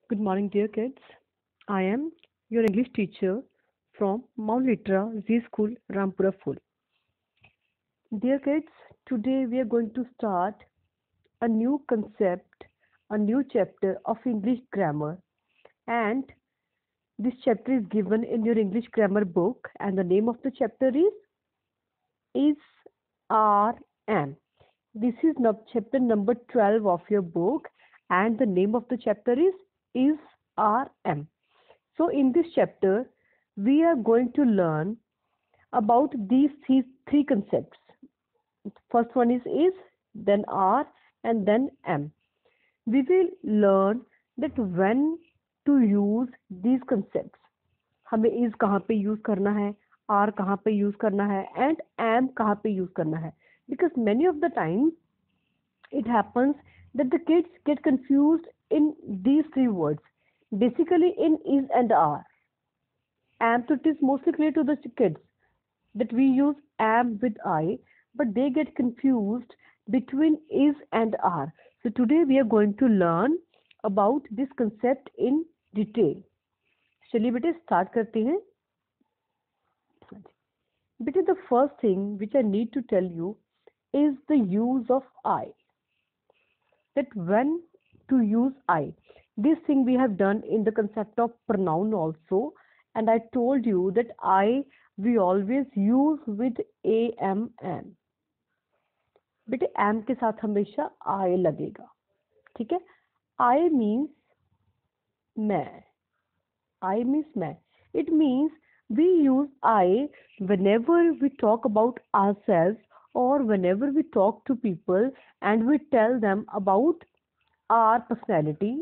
Good morning, dear kids. I am your English teacher from Mount Litra Z School, Rampura Phul. Dear kids, today we are going to start a new concept, a new chapter of English grammar, and this chapter is given in your English grammar book, and the name of the chapter is R M. This is chapter number 12 of your book, and the name of the chapter is R M. So, in this chapter, we are going to learn about these three concepts. First one is, then are, and then am. We will learn that when to use these concepts. हमें is कहाँ पे use करना है, are कहाँ पे use करना है, and am कहाँ पे use करना है. Because many of the time it happens that the kids get confused in these three words. Basically, in is and are. Am, so it is mostly clear to the kids that we use am with I, but they get confused between is and are. So today we are going to learn about this concept in detail. चलिए बेटे start करते हैं. बेटे the first thing which I need to tell you is the use of I. That when to use I. This thing we have done in the concept of pronoun also, and I told you that I we always use with am an. बेटे am के साथ हमेशा I लगेगा, ठीक है. I means मैं. I means मैं. It means we use I whenever we talk about ourselves or whenever we talk to people and we tell them about our personality,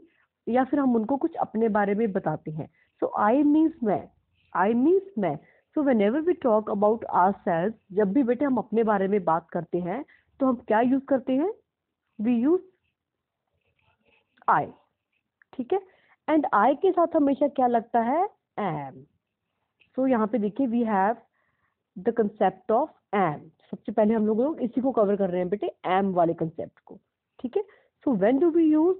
या फिर हम उनको कुछ अपने बारे में बताते हैं. So I means मैं. I means मैं. So whenever we talk about ourselves, जब भी बेटे हम अपने बारे में बात करते हैं तो हम क्या यूज करते हैं? We use I, ठीक है. एंड I के साथ हमेशा क्या लगता है? am. So यहाँ पे देखिए we have the concept of am. सबसे पहले हम लोग इसी को कवर कर रहे हैं बेटे, am वाले कंसेप्ट को, ठीक है. So when do we use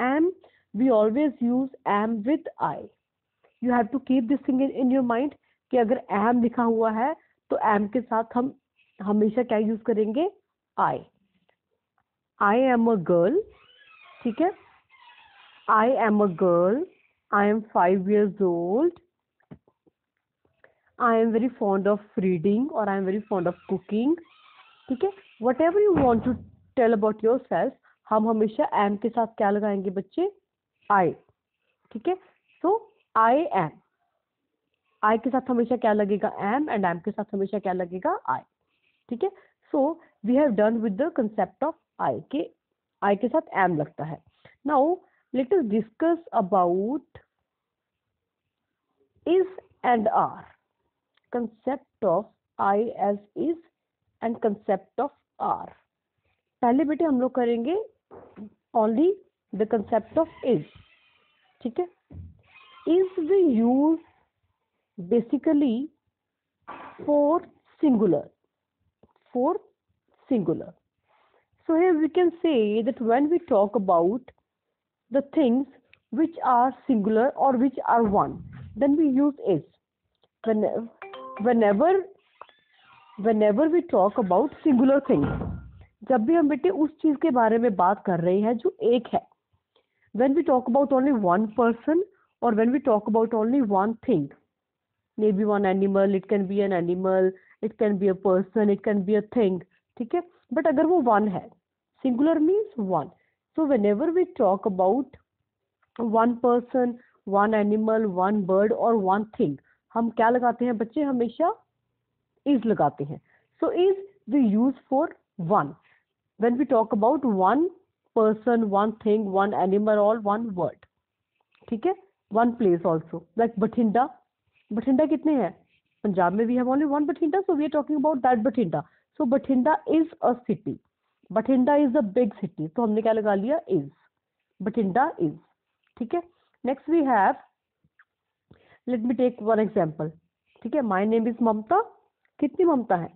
am? We always use am with I. You have to keep this thing in your mind कि अगर am लिखा हुआ है तो am के साथ हम हमेशा क्या यूज करेंगे? I. I am a girl, ठीक है. I am a girl. I am 5 years old. I am very fond of reading or I am very fond of cooking. ठीक है. Whatever you want to tell about yourself, हम हमेशा am के साथ क्या लगाएंगे बच्चे? I. ठीक है. So I am. I के साथ हमेशा क्या लगेगा? am, and am के साथ हमेशा क्या लगेगा? I. ठीक है. So we have done with the concept of I के I के साथ am लगता है. Now let us discuss about is and are. Concept of I as is and concept of are. पहले बेटे हम लोग करेंगे only the concept of is, ठीक है. Is we use basically for singular. For singular. So here we can say that when we talk about the things which are singular or which are one, then we use is. Whenever we talk about singular things, जब भी हम बेटे उस चीज के बारे में बात कर रहे हैं जो एक है, when we talk about only one person or when we talk about only one thing, maybe one animal, it can be an animal, it can be a person, it can be a thing, ठीक है. But अगर वो one है, singular means one. So whenever we talk about one person, one animal, one bird or one thing, हम क्या लगाते हैं बच्चे? हमेशा is लगाते हैं. So is we use for one when we talk about one person, one thing, one animal or one word, ठीक है. one place also, like Bathinda. Bathinda कितने हैं? पंजाब में we have only one Bathinda, so we are talking about that Bathinda. So Bathinda is a city. Bathinda is a big city. तो हमने क्या लगा लिया? is. बठिंडा is, ठीक है. Next we have, let me take one example, ठीक है. My name is ममता. कितनी ममता है?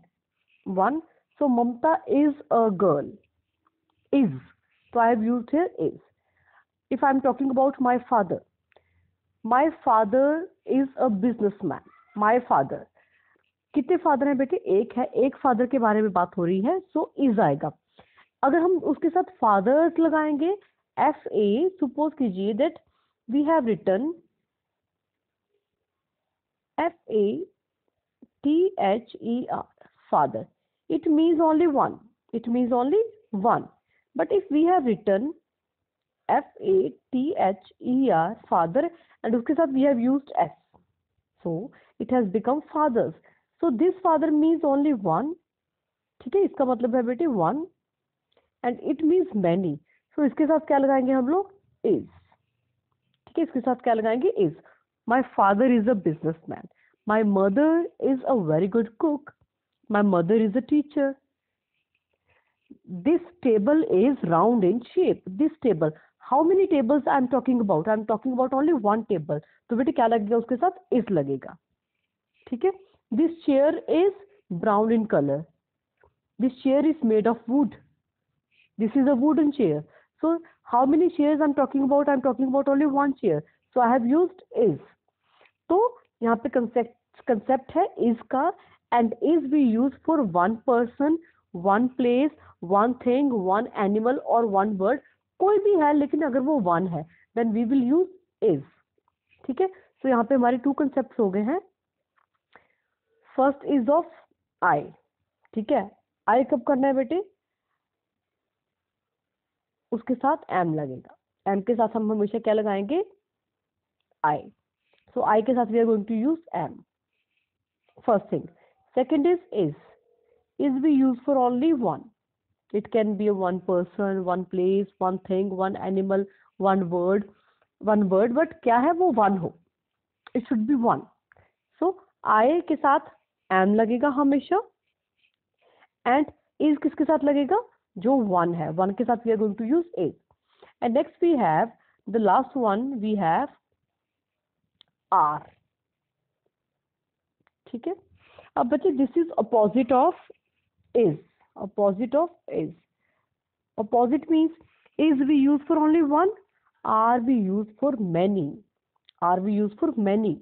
one. So Mamata is a girl. Is. So I have used here is. If I am talking about my father is a businessman. My father, कितने father हैं बेटे? एक है, एक फादर के बारे में बात हो रही है, सो इज आएगा। अगर हम उसके साथ फादर्स लगाएंगे, एफ ए, सपोज कीजिए that we have written FATHER, father. It means only one. It means only one. But if we have written FATHER, father, and उसके साथ we have used S, so it has become fathers. So this father means only one. ठीक है, इसका मतलब है बेटे one, and it means many. So इसके साथ क्या लगाएंगे हम लोग? Is. ठीक है, इसके साथ क्या लगाएंगे? Is. My father is a businessman. My mother is a very good cook. My mother is a teacher. This table is round in shape. This table. How many tables I am talking about? I am talking about only one table. तो बेटे क्या लगेगा उसके साथ? Is लगेगा. ठीक है? This chair is brown in color. This chair is made of wood. This is a wooden chair. So how many chairs I am talking about? I am talking about only one chair. So I have used is. तो यहाँ पे concept है is का, and is we use for one person, one place, one thing, one animal or one word. कोई भी है लेकिन अगर वो one है then we will use is. ठीक है, तो यहाँ पे हमारे 2 कंसेप्ट हो गए हैं. First is of I. ठीक है, I कब करना है बेटे? उसके साथ am लगेगा. am के साथ हम हमेशा क्या लगाएंगे? I. So I के साथ we are going to use am. First thing. Second is is. Is we use for only one. It can be a one person, one place, one thing, one animal, one word, but क्या है वो one हो. It should be one. So I के साथ am लगेगा हमेशा, and is किसके साथ लगेगा? जो one है, one के साथ we are going to use is. And next we have the last one, we have are. ठीक है, अब बच्चे this is opposite of is. Opposite of is. Opposite means is we use for only one, are we use for many. Are we use for many.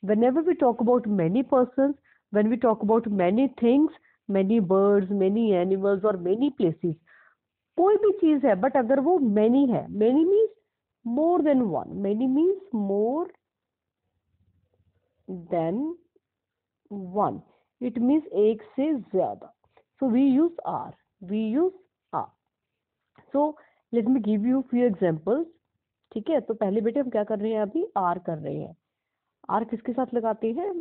Whenever we talk about many persons, when we talk about many things, many birds, many animals or many places, कोई भी चीज है but अगर वो many है, many means more than one, many means more than one, it means एक से ज्यादा. So we use are. So let me give you few examples. ठीक है, तो पहले बेटे हम क्या कर रहे हैं? अभी are कर रहे हैं. are किसके साथ लगाते हैं?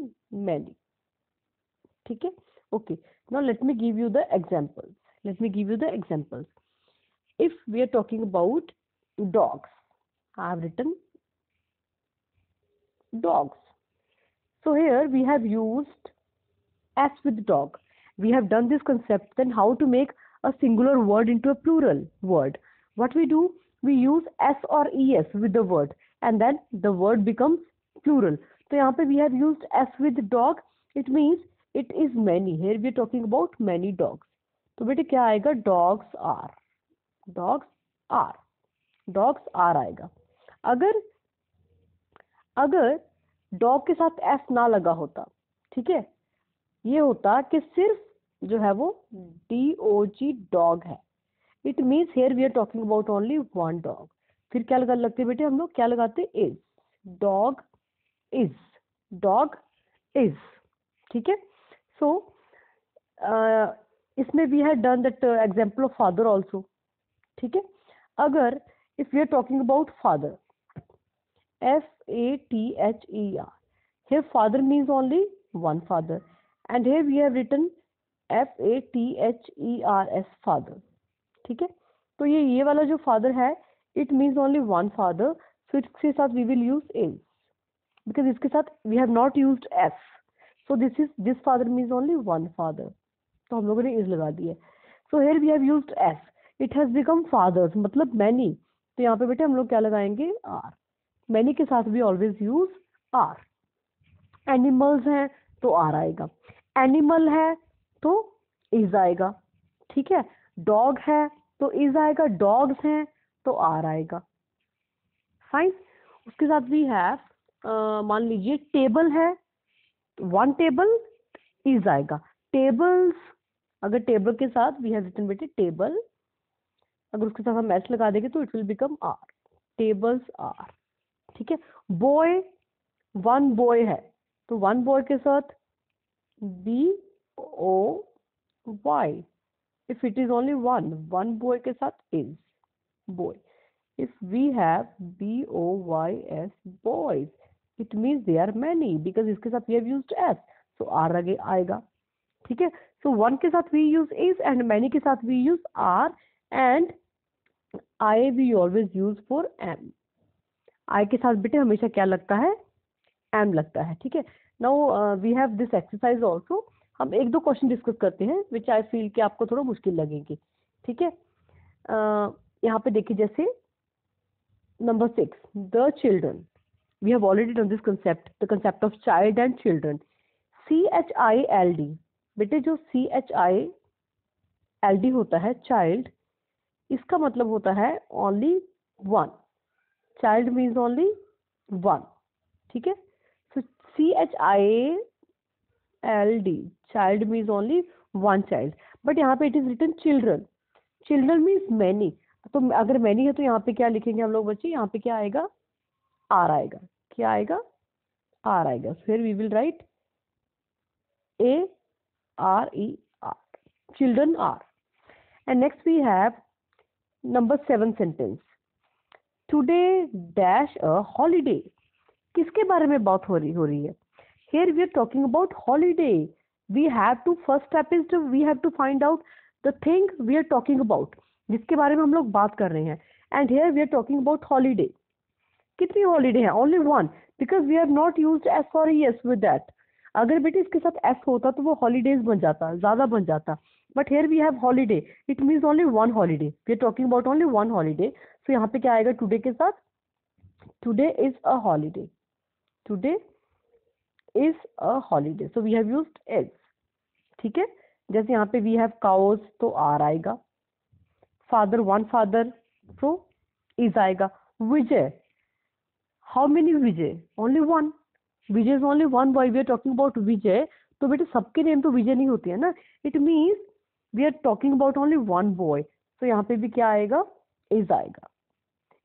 many. ठीक है, okay. Now let me give you the examples. If we are talking about dogs, I have written dogs. So here we have used S with dog. We have done this concept. Then how to make a singular word into a plural word? What we do? We use S or ES with the word, and then the word becomes plural. So यहाँ पे we have used S with dog. It means it is many. Here we are talking about many dogs. तो बेटे क्या आएगा? Dogs are. आएगा. अगर dog के साथ एस ना लगा होता, ठीक है, ये होता कि सिर्फ जो है वो DOG डॉग है. It means here we are talking about only one dog. फिर क्या लगते बेटे हम लोग? क्या लगाते? इज. Dog is. ठीक है, सो इसमें we have done that example of father also. ठीक है, अगर if we are talking about father, FATHER, here father means only one father, and here we have written FATHERS, father. ठीक है, तो ये वाला जो father है, it means only one father, so इसके साथ we will use is, because इसके साथ we have not used S, so this father means only one father, तो हम लोगों ने is लगा दिया. So here we have used S, it has become fathers, मतलब many. तो यहाँ पे बेटे हम लोग क्या लगाएंगे? are. many के साथ we always use are. Animals हैं तो आर आएगा, एनिमल है तो इज आएगा. ठीक है, डॉग है तो इज आएगा, डॉग्स हैं तो आर आएगा. फाइन। उसके साथ वी हैव मान लीजिए टेबल है, वन टेबल इज आएगा। टेबल्स, अगर टेबल के साथ वी हैव रिटन बेटे टेबल, अगर उसके साथ हम एस लगा देंगे तो it will become are, tables are. ठीक है। बॉय, वन बॉय है, तो वन बॉय के साथ B O Y. If it is only one, one boy के साथ is boy. If we have B O Y S boys, it means they are many, because इसके साथ we have used S, so are आगे आएगा। ठीक है। So one के साथ we use is and many के साथ we use are, and I we always use for am. I के साथ बेटे हमेशा क्या लगता है, एम लगता है। ठीक है। Now we have this exercise also. हम एक दो क्वेश्चन डिस्कस करते हैं विच आई फील कि आपको थोड़ा मुश्किल लगेंगे। ठीक है। यहाँ पे देखिए, जैसे number 6, the children, we have already done this concept, the concept of child and children. CHILD, बेटे जो CHILD होता है चाइल्ड, इसका मतलब होता है only one. Child means only one. ठीक है। So CHILD, child means only one child, but यहाँ पे it is written children. Children means many, तो अगर मैनी है तो यहाँ पे क्या लिखेंगे हम लोग बच्चे, यहाँ पे क्या आएगा, आर आएगा। क्या आएगा, आर आएगा। फिर we will write ARER, children are. And next we have number 7 sentence, today dash a holiday। किसके बारे में बात हो रही है? Here we are talking about holiday. We have to, first step is to we have to find out the thing we are talking about, जिसके बारे में हम लोग बात कर रहे हैं। And here we are talking about holiday. कितनी हॉलीडे है? Only one, because we have not used S और एस विद दैट। अगर बेटे इसके साथ एस होता तो वो हॉलीडेज बन जाता, ज्यादा बन जाता, but here we have holiday, it means only one holiday, we are talking about only one holiday. So यहाँ पे क्या आएगा टुडे के साथ, today is a holiday, today is a holiday, so we have used is. ठीक है। जैसे यहाँ पे वी हैव काउज, तो आर आएगा। फादर, वन फादर, तो इज आएगा। Vijay, how many Vijay, only one, Vijay is only one boy, we are talking about विजय, तो बेटे सबके नेम तो विजय नहीं होती है ना, it means we are talking about only one boy, तो यहाँ पे भी क्या आएगा, इज आएगा।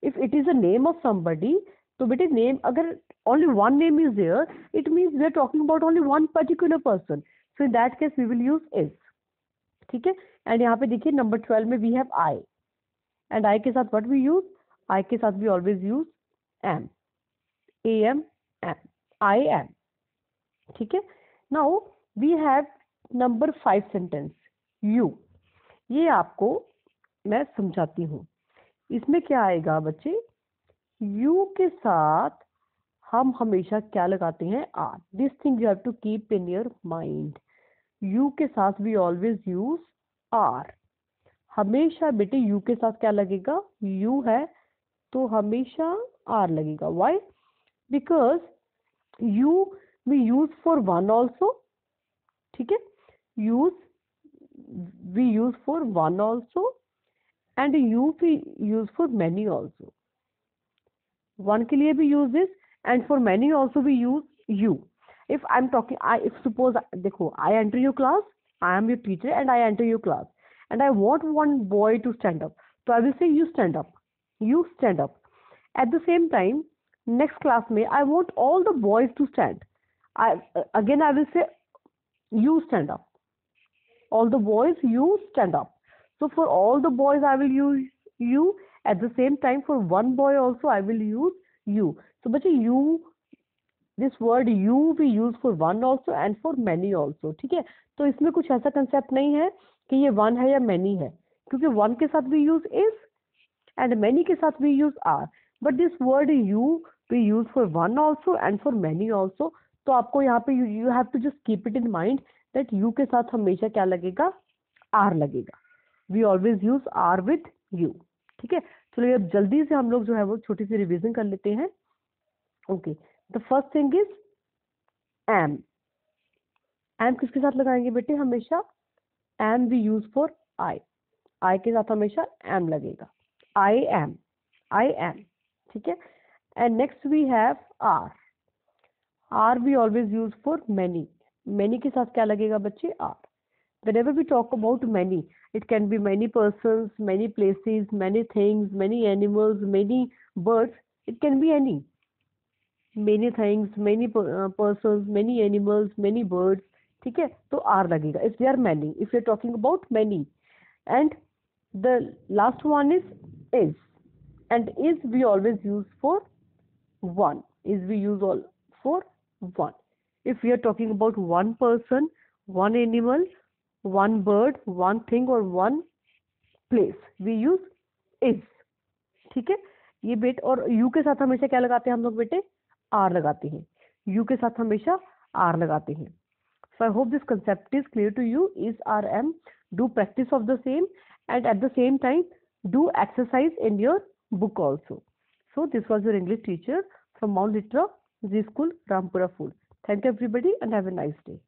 If it is a name of somebody, तो बेटे नेम अगर only one name is there, it means we are talking about only one particular person, so in that case we will use is. ठीक है। And यहाँ पे देखिए number 12 में we have I, and I के साथ what we use, I के साथ we always use M, AM, M, I am। ठीक है। Now we have number 5 sentence, you. ये आपको मैं समझाती हूँ। इसमें क्या आएगा बच्चे, यू के साथ हम हमेशा क्या लगाते हैं, are. This thing you have to keep in your mind. You के साथ वी ऑलवेज यूज आर। हमेशा बेटे यू के साथ क्या लगेगा, यू है तो हमेशा आर लगेगा। Y? because you we use for one also। ठीक है। we use for one also, and you we use for many also। one के लिए भी use this, and for many also we use you। if I'm talking, if suppose देखो I enter your class, I am your teacher and I enter your class, and I want one boy to stand up, so I will say you stand up, you stand up। at the same time next class में I want all the boys to stand, again I will say you stand up, all the boys you stand up। so for all the boys I will use you, at the same time for one boy also I will use you। so बच्चे you, this word you we use for one also and for many also। ठीक है। तो इसमें कुछ ऐसा concept नहीं है कि ये वन है या मैनी है, क्योंकि वन के साथ we use is and many के साथ we use are, but this word you we use for one also and for many also. तो आपको यहाँ पे you have to just keep it in mind that you के साथ हमेशा क्या लगेगा, आर लगेगा। We always use are with you. ठीक है। चलिए अब जल्दी से हम लोग जो है वो छोटी सी रिविजन कर लेते हैं। Okay, the first thing is am. Am किसके साथ लगाएंगे बेटे, हमेशा am we use for I, I के साथ हमेशा एम लगेगा। I am, I am. ठीक है। And next we have are. Are we always use for many. Many के साथ क्या लगेगा बच्चे? Are. Whenever we talk about many, it can be many persons, many places, many things, many animals, many birds. It can be any. Many things, many persons, many animals, many birds. ठीक है, तो are लगेगा if they are many, if we are talking about many. And the last one is. And is we always use for one. Is we use all for one. If we are talking about one person, one animal, one bird, one thing or one place, we use is. ठीक है, ये बेट और you के साथ हमेशा क्या लगाते हैं हम लोग बेटे? आर लगाते हैं. यू के साथ हमेशा आर लगाते हैं. So I hope this concept is clear to you. Is, are, am. Do practice of the same, and at the same time do exercise in your book also. So this was your English teacher from Mount Litra Z School, Rampura Fool. Thank you everybody and have a nice day.